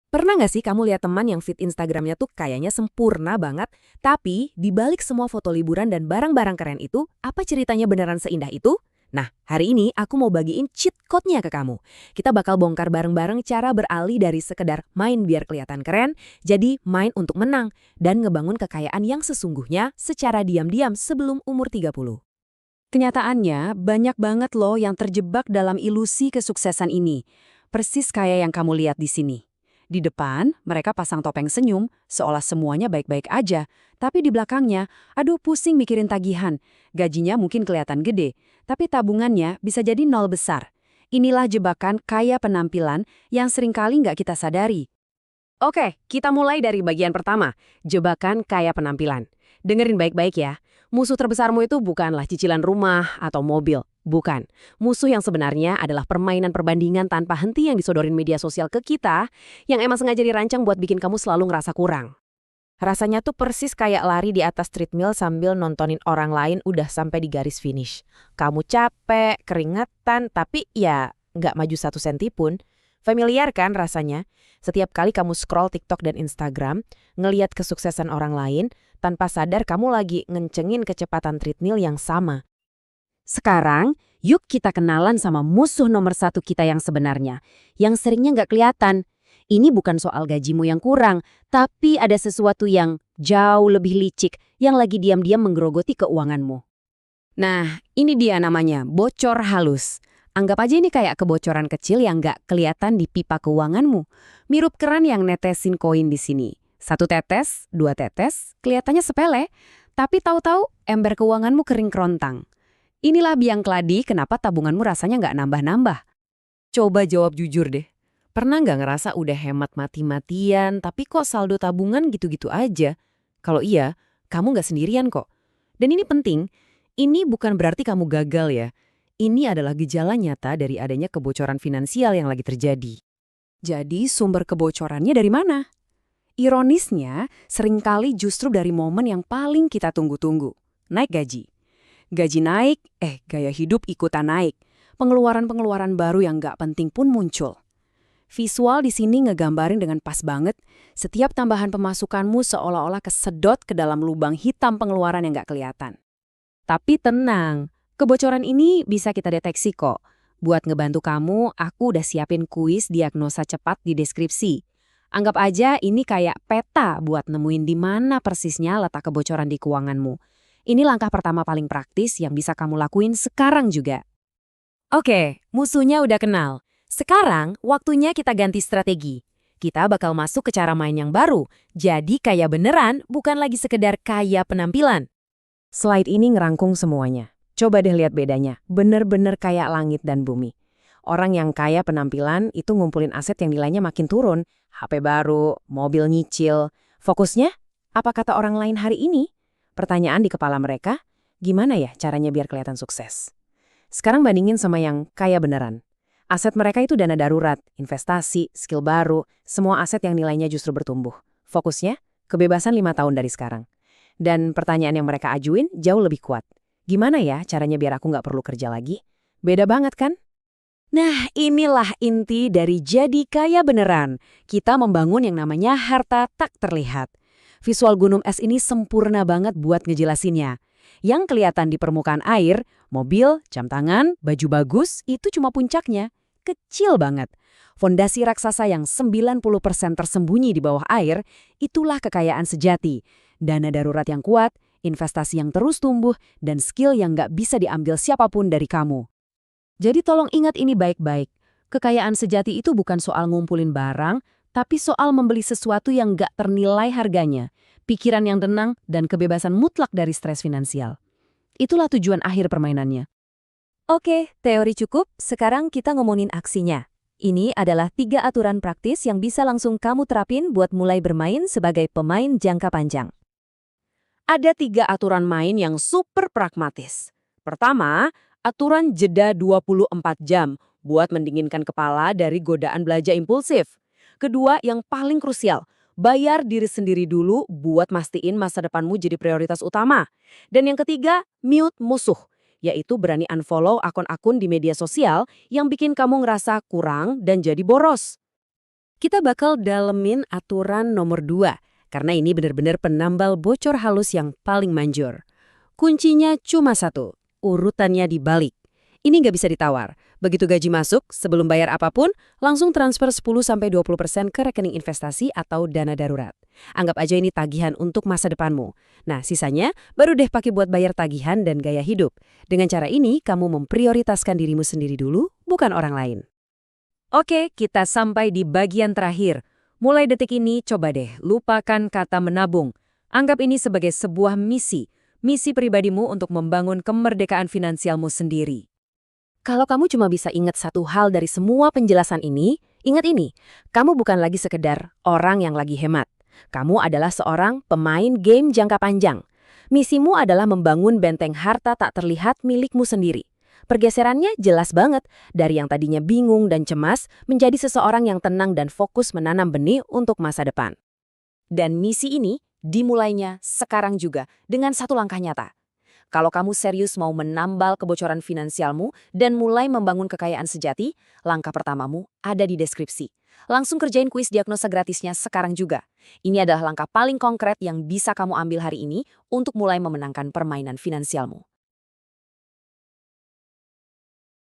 Pernah nggak sih kamu lihat teman yang feed Instagramnya tuh kayaknya sempurna banget, tapi di balik semua foto liburan dan barang-barang keren itu, apa ceritanya beneran seindah itu? Nah, hari ini aku mau bagiin cheat code-nya ke kamu. Kita bakal bongkar bareng-bareng cara beralih dari sekedar main biar kelihatan keren, jadi main untuk menang, dan ngebangun kekayaan yang sesungguhnya secara diam-diam sebelum umur 30. Kenyataannya, banyak banget loh yang terjebak dalam ilusi kesuksesan ini. Persis kayak yang kamu lihat di sini. Di depan, mereka pasang topeng senyum, seolah semuanya baik-baik aja. Tapi di belakangnya, aduh pusing mikirin tagihan. Gajinya mungkin kelihatan gede, tapi tabungannya bisa jadi nol besar. Inilah jebakan kaya penampilan yang seringkali nggak kita sadari. Oke, kita mulai dari bagian pertama, jebakan kaya penampilan. Dengerin baik-baik ya, musuh terbesarmu itu bukanlah cicilan rumah atau mobil. Bukan. Musuh yang sebenarnya adalah permainan perbandingan tanpa henti yang disodorin media sosial ke kita, yang emang sengaja dirancang buat bikin kamu selalu ngerasa kurang. Rasanya tuh persis kayak lari di atas treadmill sambil nontonin orang lain udah sampai di garis finish. Kamu capek, keringetan, tapi ya nggak maju 1 senti pun. Familiar kan rasanya? Setiap kali kamu scroll TikTok dan Instagram, ngeliat kesuksesan orang lain, tanpa sadar kamu lagi ngencengin kecepatan treadmill yang sama. Sekarang, yuk kita kenalan sama musuh nomor satu kita yang sebenarnya, yang seringnya nggak kelihatan. Ini bukan soal gajimu yang kurang, tapi ada sesuatu yang jauh lebih licik yang lagi diam-diam menggerogoti keuanganmu. Nah, ini dia namanya, bocor halus. Anggap aja ini kayak kebocoran kecil yang nggak kelihatan di pipa keuanganmu. Mirip keran yang netesin koin di sini. 1 tetes, 2 tetes, kelihatannya sepele, tapi tahu-tahu ember keuanganmu kering kerontang. Inilah biang keladi kenapa tabunganmu rasanya nggak nambah-nambah. Coba jawab jujur deh. Pernah nggak ngerasa udah hemat mati-matian, tapi kok saldo tabungan gitu-gitu aja? Kalau iya, kamu nggak sendirian kok. Dan ini penting, ini bukan berarti kamu gagal ya. Ini adalah gejala nyata dari adanya kebocoran finansial yang lagi terjadi. Jadi sumber kebocorannya dari mana? Ironisnya, seringkali justru dari momen yang paling kita tunggu-tunggu. Naik gaji. Gaji naik, gaya hidup ikutan naik. Pengeluaran-pengeluaran baru yang nggak penting pun muncul. Visual di sini ngegambarin dengan pas banget, setiap tambahan pemasukanmu seolah-olah kesedot ke dalam lubang hitam pengeluaran yang nggak kelihatan. Tapi tenang, kebocoran ini bisa kita deteksi kok. Buat ngebantu kamu, aku udah siapin kuis diagnosa cepat di deskripsi. Anggap aja ini kayak peta buat nemuin di mana persisnya letak kebocoran di keuanganmu. Ini langkah pertama paling praktis yang bisa kamu lakuin sekarang juga. Oke, musuhnya udah kenal. Sekarang waktunya kita ganti strategi. Kita bakal masuk ke cara main yang baru. Jadi kaya beneran, bukan lagi sekedar kaya penampilan. Slide ini ngerangkum semuanya. Coba deh lihat bedanya. Bener-bener kayak langit dan bumi. Orang yang kaya penampilan itu ngumpulin aset yang nilainya makin turun. HP baru, mobil nyicil. Fokusnya? Apa kata orang lain hari ini? Pertanyaan di kepala mereka, gimana ya caranya biar kelihatan sukses? Sekarang bandingin sama yang kaya beneran. Aset mereka itu dana darurat, investasi, skill baru, semua aset yang nilainya justru bertumbuh. Fokusnya? Kebebasan 5 tahun dari sekarang. Dan pertanyaan yang mereka ajuin jauh lebih kuat. Gimana ya caranya biar aku nggak perlu kerja lagi? Beda banget kan? Nah, inilah inti dari jadi kaya beneran. Kita membangun yang namanya harta tak terlihat. Visual gunung es ini sempurna banget buat ngejelasinnya. Yang kelihatan di permukaan air, mobil, jam tangan, baju bagus, itu cuma puncaknya. Kecil banget. Fondasi raksasa yang 90% tersembunyi di bawah air, itulah kekayaan sejati. Dana darurat yang kuat, investasi yang terus tumbuh, dan skill yang nggak bisa diambil siapapun dari kamu. Jadi tolong ingat ini baik-baik. Kekayaan sejati itu bukan soal ngumpulin barang, tapi soal membeli sesuatu yang nggak ternilai harganya, pikiran yang tenang, dan kebebasan mutlak dari stres finansial. Itulah tujuan akhir permainannya. Oke, teori cukup, sekarang kita ngomongin aksinya. Ini adalah 3 aturan praktis yang bisa langsung kamu terapin buat mulai bermain sebagai pemain jangka panjang. Ada 3 aturan main yang super pragmatis. Pertama, aturan jeda 24 jam buat mendinginkan kepala dari godaan belanja impulsif. Kedua, yang paling krusial, bayar diri sendiri dulu buat mastiin masa depanmu jadi prioritas utama. Dan yang ketiga, mute musuh, yaitu berani unfollow akun-akun di media sosial yang bikin kamu ngerasa kurang dan jadi boros. Kita bakal dalemin aturan nomor 2, karena ini benar-benar penambal bocor halus yang paling manjur. Kuncinya cuma satu, urutannya dibalik. Ini nggak bisa ditawar. Begitu gaji masuk, sebelum bayar apapun, langsung transfer 10-20% ke rekening investasi atau dana darurat. Anggap aja ini tagihan untuk masa depanmu. Nah, sisanya baru deh pakai buat bayar tagihan dan gaya hidup. Dengan cara ini, kamu memprioritaskan dirimu sendiri dulu, bukan orang lain. Oke, kita sampai di bagian terakhir. Mulai detik ini, coba deh lupakan kata menabung. Anggap ini sebagai sebuah misi pribadimu untuk membangun kemerdekaan finansialmu sendiri. Kalau kamu cuma bisa ingat satu hal dari semua penjelasan ini, ingat ini, kamu bukan lagi sekedar orang yang lagi hemat. Kamu adalah seorang pemain game jangka panjang. Misimu adalah membangun benteng harta tak terlihat milikmu sendiri. Pergeserannya jelas banget, dari yang tadinya bingung dan cemas menjadi seseorang yang tenang dan fokus menanam benih untuk masa depan. Dan misi ini dimulainya sekarang juga dengan satu langkah nyata. Kalau kamu serius mau menambal kebocoran finansialmu dan mulai membangun kekayaan sejati, langkah pertamamu ada di deskripsi. Langsung kerjain kuis diagnosa gratisnya sekarang juga. Ini adalah langkah paling konkret yang bisa kamu ambil hari ini untuk mulai memenangkan permainan finansialmu.